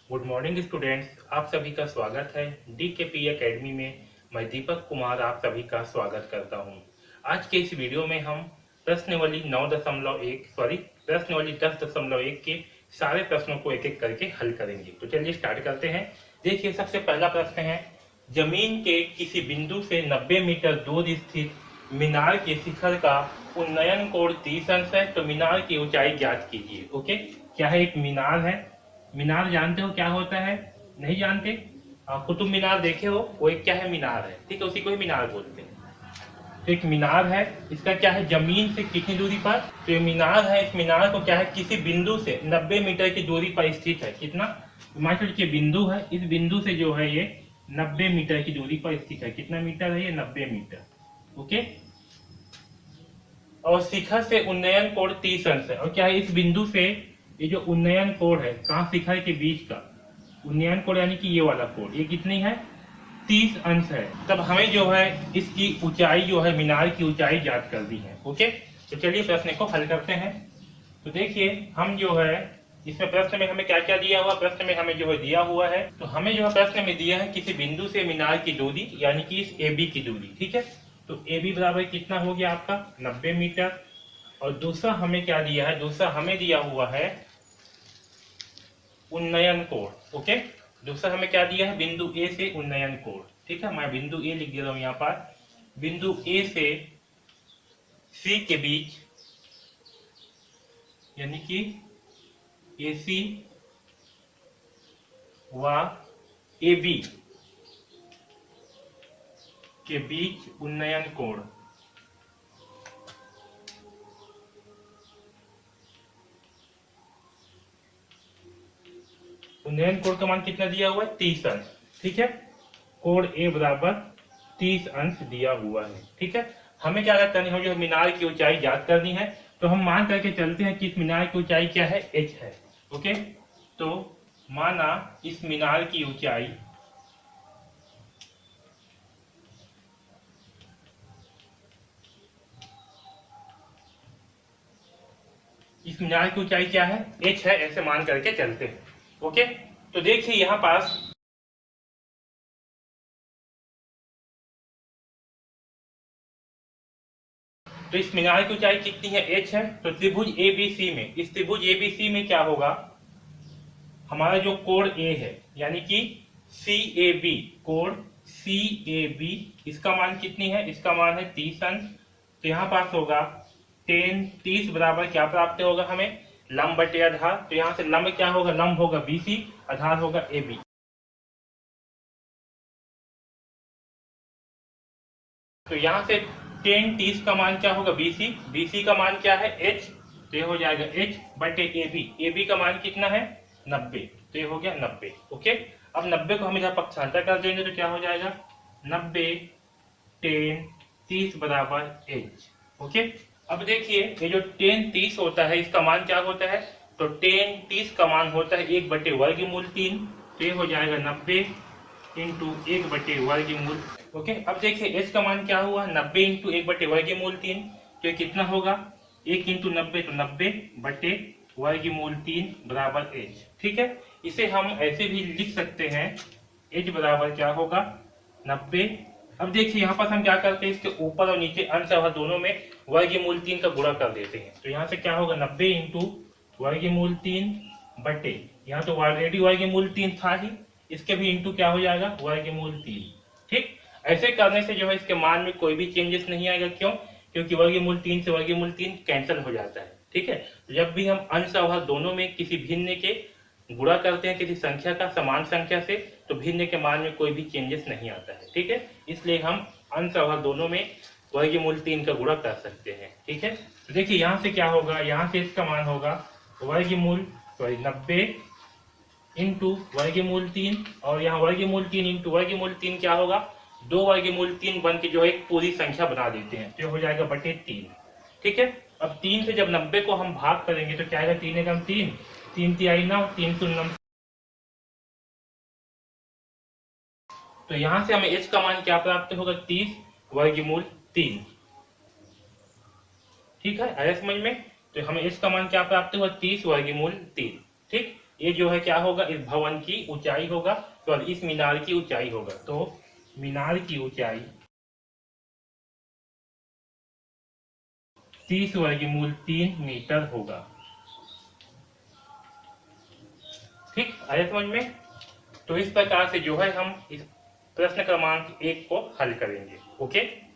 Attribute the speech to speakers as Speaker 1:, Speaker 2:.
Speaker 1: Good morning students, आप सभी का स्वागत है DKP एकेडमी में। मैं दीपक कुमार आप सभी का स्वागत करता हूं। आज के इस वीडियो में हम प्रश्नावली 10.1 के सारे प्रश्नों को एक एक करके हल करेंगे। तो चलिए स्टार्ट करते हैं। देखिए, सबसे पहला प्रश्न है, जमीन के किसी बिंदु से 90 मीटर दूर स्थित मीनार के शिखर का उन्नयन कोण 30 अंश है, तो मीनार की ऊंचाई ज्ञात कीजिए। ओके, क्या है? एक मीनार है। मीनार जानते हो क्या होता है? नहीं जानते? कुतुब मीनार देखे हो? वो एक क्या है? मीनार है। ठीक है, उसी को ही मीनार बोलते हैं। तो एक मीनार है, इसका क्या है? जमीन से कितनी दूरी पर? तो ये मीनार है, इस मीनार को क्या है? किसी बिंदु से 90 मीटर की दूरी पर स्थित है। कितना? मान लीजिए बिंदु है, इस बिंदु से जो है ये 90 मीटर की दूरी पर स्थित है। कितना मीटर है ये? 90 मीटर। ओके, और शिखर से उन्नयन कोण 30 अंश है। और क्या है? इस बिंदु से ये जो उन्नयन कोण है, कहाँ शिखर के बीच का उन्नयन कोण, यानी कि ये वाला कोण, ये कितनी है? 30 अंश है। तब हमें जो है इसकी ऊंचाई जो है, मीनार की ऊंचाई ज्ञात करनी है। ओके, तो चलिए प्रश्न को हल करते हैं। तो देखिए, हम जो है इसमें प्रश्न में हमें क्या क्या दिया हुआ? प्रश्न में हमें जो है दिया हुआ है, तो हमें जो है प्रश्न में दिया है किसी बिंदु से मीनार की दूरी, यानी कि इस AB की दूरी। ठीक है, तो AB बराबर कितना हो गया आपका? 90 मीटर। और दूसरा हमें क्या दिया है? दूसरा हमें दिया हुआ है उन्नयन कोण। ओके, दूसरा हमें क्या दिया है? बिंदु ए से उन्नयन कोण। ठीक है, मैं बिंदु ए लिख दे रहा हूं यहाँ पर। बिंदु ए से सी के बीच, यानी कि AC व AB के बीच उन्नयन कोण। उन्नयन कोण का मान कितना दिया हुआ है? 30 अंश। ठीक है, कोण A बराबर 30 अंश दिया हुआ है। ठीक है, हमें क्या करनी है? जो मीनार की ऊंचाई ज्ञात करनी है। तो हम मान करके चलते हैं कि इस मीनार की ऊंचाई क्या है? H है। ओके, तो माना इस मीनार की ऊंचाई क्या है? H है, ऐसे मान करके चलते हैं। ओके, तो देखिए यहाँ पास तो इस मीनार की ऊंचाई कितनी है? H है। तो त्रिभुज ABC में, इस त्रिभुज ABC में क्या होगा? हमारा जो कोण A है, यानी कि CAB, कोण CAB, इसका मान कितनी है? इसका मान है 30 अंश। तो यहाँ पास होगा 30 बराबर क्या प्राप्त होगा हमें? लंब बटे आधार। तो यहाँ से लंब क्या होगा? लंब होगा BC, आधार होगा AB। तो यहाँ से 30 का मान क्या होगा? BC का मान क्या है? H। तो ये हो जाएगा H बटे AB का मान कितना है? 90। तो ये हो गया 90। ओके, अब 90 को हम इधर पक्षांतर कर देंगे तो क्या हो जाएगा? 90 10 30 बराबर H। ओके, अब देखिए ये जो 10 30 होता है, इसका मान क्या होता है? तो 10 30 का मान होता है 1 बटे वर्गमूल 3। तो ये हो जाएगा 90 इंटू 1 बटे वर्गमूल। ओके, अब देखिए H का मान क्या हुआ? 90 इंटू 1 बटे वर्गमूल 3। तो ये कितना होगा? 1 इंटू 90, तो 90 बटे वर्गमूल 3 बराबर H। ठीक है, इसे हम ऐसे भी लिख सकते हैं, H बराबर क्या होगा? 90। अब देखिए यहाँ पर हम क्या करते हैं? इसके ऊपर और नीचे अंश और दोनों में वर्गमूल 3 का गुणा कर देते हैं। तो यहाँ से क्या होगा? 90 इंटू वर्गमूल 3 बटे, यहाँ तो ऑलरेडी वर्गमूल 3 था ही, इसके भी इंटू क्या हो जाएगा? वर्गमूल 3। ठीक, ऐसे करने से जो है इसके मान में कोई भी चेंजेस नहीं आएगा। क्यों? क्योंकि वर्गमूल 3 से वर्गमूल 3 कैंसिल हो जाता है। ठीक है, तो जब भी हम अंश और दोनों में किसी भिन्न के गुणा करते हैं किसी संख्या का समान संख्या से, तो भिन्न के मान में कोई भी चेंजेस नहीं आता है। ठीक है, इसलिए हम अंश और दोनों में वर्गमूल 3 का गुणा कर सकते हैं। ठीक है, तो देखिए यहाँ से क्या होगा? यहाँ से इसका मान होगा वर्गमूल 90 इंटू वर्गमूल 3, और यहाँ वर्गमूल 3 इंटू वर्गमूल 3 क्या होगा? 2 वर्गमूल 3 बन के जो है एक पूरी संख्या बना देते हैं, तो हो जाएगा बटे 3। ठीक है, अब 3 से जब 90 को हम भाग करेंगे तो क्या आएगा? 3 एकम 3, 3 तिहाई 9, 3 शून्य। तो यहाँ से हमें H का मान क्या प्राप्त होगा? 30 वर्गमूल 3। ठीक है, आया समझ में? तो हमें H का मान क्या प्राप्त हुआ? 30 वर्गमूल 3। ठीक, ये जो है क्या होगा, इस भवन की ऊंचाई होगा, तो इस मीनार की ऊंचाई होगा। तो मीनार की ऊंचाई 30 वर्गमूल 3 मीटर होगा। ठीक, आया समझ में? तो इस प्रकार से जो है हम इस प्रश्न क्रमांक 1 को हल करेंगे। ओके।